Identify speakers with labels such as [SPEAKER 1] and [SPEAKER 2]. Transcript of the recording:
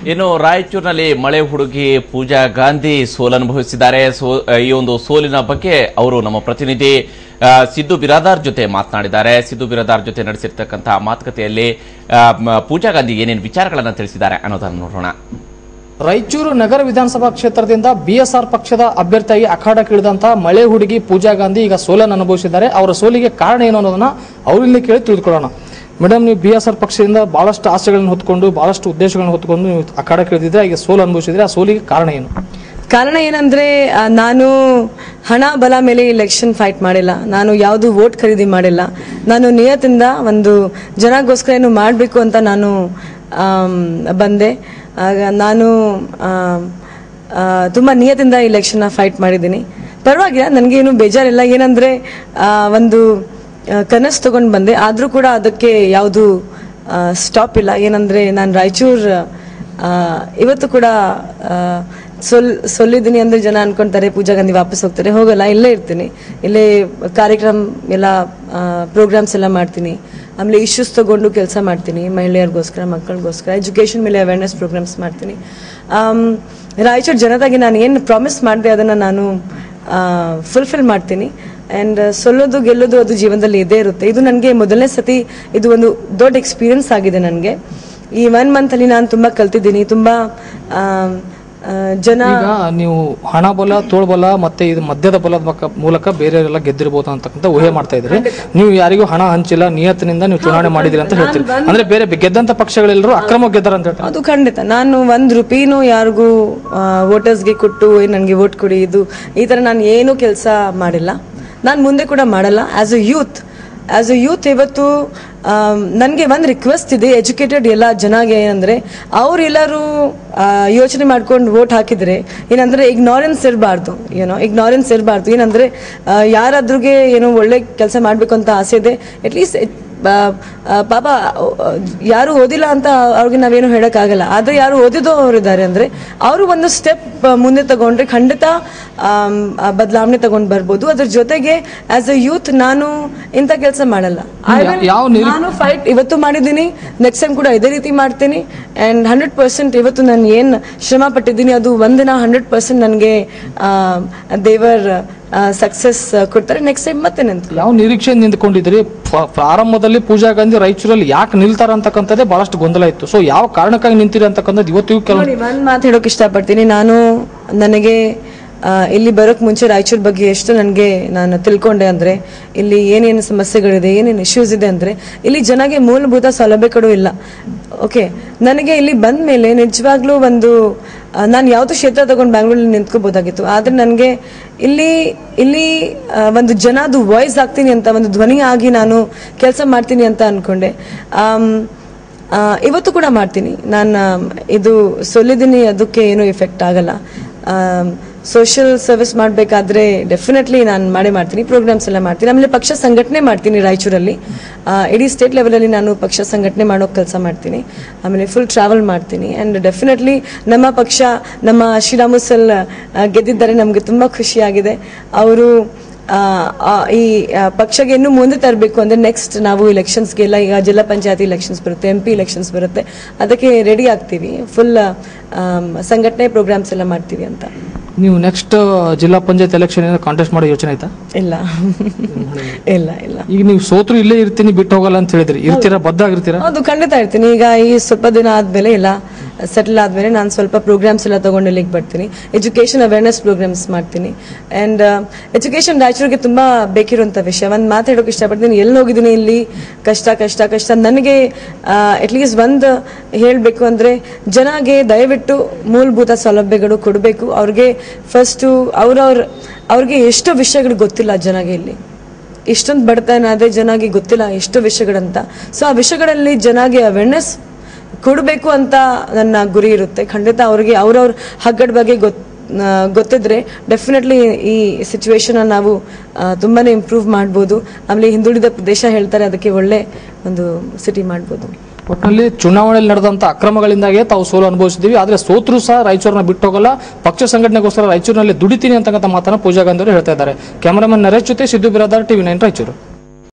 [SPEAKER 1] ಇನ್ನು ರಾಯಚೂರಿನಲ್ಲಿ ಮಳೆ ಹುಡುಗಿ ಪೂಜಾ ಗಾಂಧಿ ಸೋಲನುಭವಿಸಿದ್ದಾರೆ. ಈ ಒಂದು ಸೋಲಿನ ಬಗ್ಗೆ ಅವರು ನಮ್ಮ ಪ್ರತಿನಿಧಿ ಸಿದ್ದು ಬಿರಾದಾರ್ ಜೊತೆ ಮಾತನಾಡಿದ್ದಾರೆ. ಸಿದ್ದು ಬಿರಾದಾರ್ ಜೊತೆ ನಡೆಸಿರ್ತಕ್ಕಂತಹ ಮಾತುಕತೆಯಲ್ಲಿ ಪೂಜಾ ಗಾಂಧಿ ಏನೇನು ವಿಚಾರಗಳನ್ನು ತಿಳಿಸಿದ್ದಾರೆ ಅನ್ನೋದನ್ನು ನೋಡೋಣ.
[SPEAKER 2] ರಾಯಚೂರು ನಗರ ವಿಧಾನಸಭಾ ಕ್ಷೇತ್ರದಿಂದ BSR ಪಕ್ಷದ ಅಭ್ಯರ್ಥಿಯಾಗಿ ಅಖಾಡಕ್ಕಿಳಿದಂತಹ ಮಳೆ ಹುಡುಗಿ ಪೂಜಾ ಗಾಂಧಿ ಈಗ ಸೋಲನ್ನು ಅನುಭವಿಸಿದ್ದಾರೆ. ಅವರ ಸೋಲಿಗೆ ಕಾರಣ ಏನು ಅನ್ನೋದನ್ನ ಅವರಿಂದ ಕೇಳಿ ತಿಳಿದುಕೊಳ್ಳೋಣ. ಮೇಡಮ್, ನೀವು BSR ಪಕ್ಷದಿಂದ ಬಹಳಷ್ಟು ಆಸೆಗಳನ್ನು ಹೊತ್ಕೊಂಡು ಬಹಳಷ್ಟು ಉದ್ದೇಶಗಳನ್ನು ಹೊತ್ಕೊಂಡು ನೀವು ಅಖಾಡಕ್ಕೆ ಇಳಿದಿದ್ರೆ ಈಗ ಸೋಲು ಅನುಭವಿಸಿದ್ರೆ ಆ ಸೋಲಿಗೆ ಕಾರಣ ಏನು?
[SPEAKER 3] ಕಾರಣ ಏನಂದ್ರೆ ನಾನು ಹಣ ಬಲ ಮೇಲೆ ಇಲೆಕ್ಷನ್ ಫೈಟ್ ಮಾಡಿಲ್ಲ. ನಾನು ಯಾವುದು ವೋಟ್ ಖರೀದಿ ಮಾಡಿಲ್ಲ. ನಾನು ನಿಯತ್ತಿಂದ ಒಂದು ಜನಗೋಸ್ಕರ ಏನು ಮಾಡಬೇಕು ಅಂತ ನಾನು ಬಂದೆ. ನಾನು ತುಂಬ ನಿಯತ್ತಿಂದ ಇಲೆಕ್ಷನ್ನ ಫೈಟ್ ಮಾಡಿದ್ದೀನಿ. ಪರವಾಗಿಲ್ಲ, ನನಗೇನು ಬೇಜಾರಿಲ್ಲ. ಏನಂದ್ರೆ ಒಂದು ಕನಸು ತಗೊಂಡು ಬಂದೆ, ಆದರೂ ಕೂಡ ಅದಕ್ಕೆ ಯಾವುದು ಸ್ಟಾಪ್ ಇಲ್ಲ. ಏನಂದ್ರೆ ನಾನು ರಾಯಚೂರು ಇವತ್ತು ಕೂಡ ಸೊಲ್ಲಿದ್ದೀನಿ ಅಂದ್ರೆ ಜನ ಅನ್ಕೊಂತಾರೆ ಪೂಜಾ ಗಾಂಧಿ ವಾಪಸ್ ಹೋಗ್ತಾರೆ. ಹೋಗಲ್ಲ, ಇಲ್ಲೇ ಇರ್ತೀನಿ. ಇಲ್ಲೇ ಕಾರ್ಯಕ್ರಮ ಎಲ್ಲ ಪ್ರೋಗ್ರಾಮ್ಸ್ ಎಲ್ಲ ಮಾಡ್ತೀನಿ. ಆಮೇಲೆ ಇಶ್ಯೂಸ್ ತಗೊಂಡು ಕೆಲಸ ಮಾಡ್ತೀನಿ. ಮಹಿಳೆಯರಿಗೋಸ್ಕರ, ಮಕ್ಕಳಿಗೋಸ್ಕರ, ಎಜುಕೇಷನ್ ಮೇಲೆ ಅವೇರ್ನೆಸ್ ಪ್ರೋಗ್ರಾಮ್ಸ್ ಮಾಡ್ತೀನಿ. ರಾಯಚೂರು ಜನತೆಗೆ ನಾನು ಏನು ಪ್ರಾಮಿಸ್ ಮಾಡಿದೆ ಅದನ್ನು ನಾನು ಫುಲ್ಫಿಲ್ ಮಾಡ್ತೀನಿ. ಆ್ಯಂಡ್ ಸೋಲೋದು ಗೆಲ್ಲೋದು ಅದು ಜೀವನದಲ್ಲಿ ಇದೇ ಇರುತ್ತೆ. ಇದು ನನಗೆ ಮೊದಲನೇ ಸತಿ, ಇದು ಒಂದು ದೊಡ್ಡ ಎಕ್ಸ್ಪೀರಿಯನ್ಸ್ ಆಗಿದೆ ನನಗೆ. ಈ 1 month ಅಲ್ಲಿ ನಾನು ತುಂಬ ಕಲ್ತಿದ್ದೀನಿ. ತುಂಬ ಜನ
[SPEAKER 2] ಈಗ ನೀವು ಹಣ ಬಲ, ತೋಳ್ಬಲ ಮತ್ತೆ ಇದು ಮದ್ಯದ ಬಲದ ಮೂಲಕ ಬೇರೆಯವರೆಲ್ಲ ಗೆದ್ದಿರಬಹುದು ಅಂತಕ್ಕಂಥ ಊಹೆ ಮಾಡ್ತಾ ಇದ್ರಿ. ನೀವು ಯಾರಿಗೂ ಹಣ ಹಂಚಿಲ್ಲ, ನಿಯತ್ತಿನಿಂದ ನೀವು ಚುನಾವಣೆ ಮಾಡಿದಿರಿ ಅಂತ ಹೇಳ್ತೀರಿ. ಅಂದ್ರೆ ಬೇರೆ ಗೆದ್ದಂತ ಪಕ್ಷಗಳೆಲ್ಲರೂ ಅಕ್ರಮ ಗೆದ್ದಾರ ಅಂತ ಹೇಳ್ತಾರೆ.
[SPEAKER 3] ಅದು ಖಂಡಿತ. ನಾನು 1 ರೂಪಾಯಿನೂ ಯಾರಿಗೂ ವೋಟರ್ಸ್ಗೆ ಕೊಟ್ಟು ನನಗೆ ವೋಟ್ ಕೊಡಿ ಇದು ಈ ತರ ನಾನು ಏನೂ ಕೆಲಸ ಮಾಡಿಲ್ಲ. ನಾನು ಮುಂದೆ ಕೂಡ ಮಾಡಲ್ಲ. ಆಸ್ ಎ ಯೂತ್ ಇವತ್ತು ನನಗೆ ಒಂದು ರಿಕ್ವೆಸ್ಟ್ ಇದೆ ಎಜುಕೇಟೆಡ್ ಎಲ್ಲ ಜನಗೆ. ಏನಂದ್ರೆ ಅವರೆಲ್ಲರೂ ಯೋಚನೆ ಮಾಡ್ಕೊಂಡು ವೋಟ್ ಹಾಕಿದ್ರೆ ಏನಂದ್ರೆ ಇಗ್ನಾರೆನ್ಸ್ ಇರಬಾರ್ದು. ಏನಂದ್ರೆ ಯಾರಾದ್ರಿಗೆ ಏನೋ ಒಳ್ಳೆ ಕೆಲಸ ಮಾಡ್ಬೇಕು ಅಂತ ಆಸೆ ಇದೆ. ಅಟ್ಲೀಸ್ಟ್ ಪಾಪ ಯಾರು ಓದಿಲ್ಲ ಅಂತ ಅವ್ರಿಗೆ ನಾವೇನು ಹೇಳಕ್ಕಾಗಲ್ಲ. ಆದ್ರೆ ಯಾರು ಓದಿದೋ ಅವರಿದ್ದಾರೆ ಅಂದ್ರೆ ಅವರು ಒಂದು ಸ್ಟೆಪ್ ಮುಂದೆ ತಗೊಂಡ್ರೆ ಖಂಡಿತ ಬದಲಾವಣೆ ತಗೊಂಡ್ ಬರ್ಬೋದು. ಅದ್ರ ಜೊತೆಗೆ ಆಸ್ ಅ ಯೂತ್ ನಾನು ಇಂಥ ಕೆಲಸ ಮಾಡಲ್ಲ. ನಾನು ಫೈಟ್ ಇವತ್ತು ಮಾಡಿದ್ದೀನಿ, ನೆಕ್ಸ್ಟ್ ಟೈಮ್ ಕೂಡ ಇದೇ ರೀತಿ ಮಾಡ್ತೀನಿ. ಅಂಡ್ 100% ಇವತ್ತು ನಾನು ಏನ್ ಶ್ರಮ ಪಟ್ಟಿದ್ದೀನಿ ಅದು ಒಂದಿನ 100% ನನಗೆ ದೇವರ್ ಸಕ್ಸಸ್ ಕೊಡ್ತಾರೆ. ನೆಕ್ಸ್ಟ್ ಟೈಮ್ ಮತ್ತೆ ನಿಂತು
[SPEAKER 2] ಯಾವ ನಿರೀಕ್ಷೆ ನಿಂತ್ಕೊಂಡಿದ್ರಿ? ಪ್ರಾರಂಭದಲ್ಲಿ ಪೂಜಾ ಗಾಂಧಿ ರಾಯಚೂರಲ್ಲಿ ಯಾಕೆ ನಿಲ್ತಾರ ಅಂತಕ್ಕಂಥದ್ದೇ ಬಹಳಷ್ಟು ಗೊಂದಲ ಇತ್ತು. ಸೊ ಯಾವ ಕಾರಣಕ್ಕಾಗಿ ನಿಂತಿರಿ ಅಂತಕ್ಕಂಥದ್ದು ಇವತ್ತಿಗೂ
[SPEAKER 3] ಒಂದ್ ಮಾತು ಹೇಳೋಕೆ ಇಷ್ಟಪಡ್ತೀನಿ. ನನಗೆ ಇಲ್ಲಿ ಬರೋಕ್ ಮುಂಚೆ ರಾಯಚೂರ್ ಬಗ್ಗೆ ಎಷ್ಟು ನಾನು ತಿಳ್ಕೊಂಡೆ ಅಂದ್ರೆ ಇಲ್ಲಿ ಏನೇನು ಸಮಸ್ಯೆಗಳಿದೆ, ಏನೇನು ಇಶ್ಯೂಸ್ ಇದೆ ಅಂದ್ರೆ ಇಲ್ಲಿ ಜನಗೆ ಮೂಲಭೂತ ಸೌಲಭ್ಯಗಳು ಇಲ್ಲ. ಓಕೆ, ನನಗೆ ಇಲ್ಲಿ ಬಂದ ಮೇಲೆ ನಿಜವಾಗ್ಲೂ ನಾನು ಯಾವ್ದು ಕ್ಷೇತ್ರ ತಗೊಂಡು ಬ್ಯಾಂಗ್ಳೂರಲ್ಲಿ ನಿಂತ್ಕೋಬಹುದಾಗಿತ್ತು. ಆದ್ರೆ ನನಗೆ ಇಲ್ಲಿ ಒಂದು ಜನದು ವಾಯ್ಸ್ ಆಗ್ತೀನಿ ಅಂತ, ಒಂದು ಧ್ವನಿ ಆಗಿ ನಾನು ಕೆಲಸ ಮಾಡ್ತೀನಿ ಅಂತ ಅನ್ಕೊಂಡೆ. ಇವತ್ತು ಕೂಡ ಮಾಡ್ತೀನಿ. ನಾನು ಇದು ಸೊಲ್ಲಿದ್ದೀನಿ, ಅದಕ್ಕೆ ಏನೂ ಎಫೆಕ್ಟ್ ಆಗಲ್ಲ. ಸೋಷಿಯಲ್ ಸರ್ವಿಸ್ ಮಾಡಬೇಕಾದ್ರೆ ಡೆಫಿನೆಟ್ಲಿ ನಾನು ಮಾಡ್ತೀನಿ. ಪ್ರೋಗ್ರಾಮ್ಸ್ ಎಲ್ಲ ಮಾಡ್ತೀನಿ. ಆಮೇಲೆ ಪಕ್ಷ ಸಂಘಟನೆ ಮಾಡ್ತೀನಿ ರಾಯಚೂರಲ್ಲಿ. ಇಡೀ ಸ್ಟೇಟ್ ಲೆವೆಲಲ್ಲಿ ನಾನು ಪಕ್ಷ ಸಂಘಟನೆ ಮಾಡೋ ಕೆಲಸ ಮಾಡ್ತೀನಿ. ಆಮೇಲೆ ಫುಲ್ ಟ್ರಾವೆಲ್ ಮಾಡ್ತೀನಿ. ಆ್ಯಂಡ್ ಡೆಫಿನೆಟ್ಲಿ ನಮ್ಮ ಪಕ್ಷ, ನಮ್ಮ ಶ್ರೀರಾಮು ಸರ್ ಗೆದ್ದಿದ್ದಾರೆ. ನಮಗೆ ತುಂಬ ಖುಷಿಯಾಗಿದೆ. ಅವರು ಈ ಪಕ್ಷಗೆ ಇನ್ನೂ ಮುಂದೆ ತರಬೇಕು ಅಂದ್ರೆ ನೆಕ್ಸ್ಟ್ ನಾವು ಇಲೆಕ್ಷನ್ಸ್ಗೆಲ್ಲ, ಈಗ ಜಿಲ್ಲಾ ಪಂಚಾಯತಿ ಇಲೆಕ್ಷನ್ಸ್ ಬರುತ್ತೆ, MP ಇಲೆಕ್ಷನ್ಸ್ ಬರುತ್ತೆ, ಅದಕ್ಕೆ ರೆಡಿ ಆಗ್ತೀವಿ. ಫುಲ್ ಸಂಘಟನೆ ಪ್ರೋಗ್ರಾಮ್ಸ್ ಎಲ್ಲ ಮಾಡ್ತೀವಿ ಅಂತ.
[SPEAKER 2] ನೀವು ನೆಕ್ಸ್ಟ್ ಜಿಲ್ಲಾ ಪಂಚಾಯತ್ ಎಲೆಕ್ಷನ್ ಕಾಂಟೆಸ್ಟ್ ಮಾಡೋ ಯೋಚನೆ ಆಯ್ತಾ?
[SPEAKER 3] ಇಲ್ಲ.
[SPEAKER 2] ಈಗ ನೀವು ಸೋತ್ರು ಇಲ್ಲೇ ಇರ್ತೀನಿ, ಬಿಟ್ಟು ಹೋಗಲ್ಲ ಅಂತ ಹೇಳಿದ್ರಿ. ಇರ್ತೀರಾ? ಬದ್ಧ ಆಗಿರ್ತೀರಾ?
[SPEAKER 3] ಹೌದು, ಖಂಡಿತ ಇರ್ತೀನಿ. ಈಗ ಈ ಸ್ವಲ್ಪ ದಿನ ಆದ್ಮೇಲೆ ಇಲ್ಲ ಸೆಟಲ್ ಆದ್ಮೇಲೆ ನಾನು ಸ್ವಲ್ಪ ಪ್ರೋಗ್ರಾಮ್ಸ್ ಎಲ್ಲ ತಗೊಂಡು ಇಲ್ಲಿಗೆ ಬರ್ತೀನಿ. ಎಜುಕೇಶನ್ ಅವೇರ್ನೆಸ್ ಪ್ರೋಗ್ರಾಮ್ಸ್ ಮಾಡ್ತೀನಿ. ಅಂಡ್ ಎಜುಕೇಶನ್ ರಾಯಚೂರಿಗೆ ತುಂಬಾ ಬೇಕಿರುವಂತ ವಿಷಯ. ಒಂದು ಮಾತಾಡೋಕೆ ಇಷ್ಟಪಡ್ತೀನಿ. ಎಲ್ಲಿ ಹೋಗಿದ್ದೀನಿ ಇಲ್ಲಿ ಕಷ್ಟ ನನಗೆ ಅಟ್ಲೀಸ್ಟ್ ಒಂದು ಹೇಳಬೇಕು ಅಂದ್ರೆ ಜನಗೆ ದಯವಿಟ್ಟು ಮೂಲಭೂತ ಸೌಲಭ್ಯಗಳು ಕೊಡಬೇಕು. ಅವ್ರಿಗೆ ಫಸ್ಟ್ ಅವ್ರಿಗೆ ಎಷ್ಟೋ ವಿಷಯಗಳು ಗೊತ್ತಿಲ್ಲ. ಜನಗೆ ಇಲ್ಲಿ ಇಷ್ಟೊಂದು ಬಡತನ ಆದ್ರೆ ಜನಗೆ ಗೊತ್ತಿಲ್ಲ ಎಷ್ಟೋ ವಿಷಯಗಳಂತ. ಸೊ ಆ ವಿಷಯಗಳಲ್ಲಿ ಜನಗೆ ಅವೇರ್ನೆಸ್ ಕೊಡಬೇಕು ಅಂತ ನನ್ನ ಗುರಿ ಇರುತ್ತೆ. ಖಂಡಿತ ಅವ್ರಿಗೆ ಅವ್ರವ್ರ ಹಗ್ಗದ ಬಗ್ಗೆ ಗೊತ್ತಿದ್ರೆ ಡೆಫಿನೆಟ್ಲಿ ಈ ಸಿಚುವೇಶನ್ ನಾವು ತುಂಬಾನೇ ಇಂಪ್ರೂವ್ ಮಾಡ್ಬೋದು. ಆಮೇಲೆ ಹಿಂದುಳಿದ ಪ್ರದೇಶ ಹೇಳ್ತಾರೆ, ಅದಕ್ಕೆ ಒಳ್ಳೆ ಒಂದು ಸಿಟಿ ಮಾಡ್ಬೋದು.
[SPEAKER 2] ಒಟ್ಟಿನಲ್ಲಿ ಚುನಾವಣೆಯಲ್ಲಿ ನಡೆದಂತ ಅಕ್ರಮಗಳಿಂದಾಗಿ ತಾವು ಸೋಲು ಅನುಭವಿಸಿದೀವಿ. ಆದ್ರೆ ಸೋತ್ರು ಸಹ ರಾಯಚೂರನ್ನ ಬಿಟ್ಟು ಹೋಗಲ್ಲ, ಪಕ್ಷ ಸಂಘಟನೆಗೋಸ್ಕರ ರಾಯಚೂರಿನಲ್ಲಿ ದುಡಿತೀನಿ ಅಂತಕ್ಕಂಥ ಮಾತನ್ನ ಪೂಜಾ ಗಾಂಧಿ ಅವರು ಹೇಳ್ತಾ ಇದ್ದಾರೆ. ಕ್ಯಾಮರಾಮನ್ ನರೇಶ್ ಜೊತೆ ಸಿದ್ದು ಬಿರಾದಾರ್, TV9 ರಾಯಚೂರು.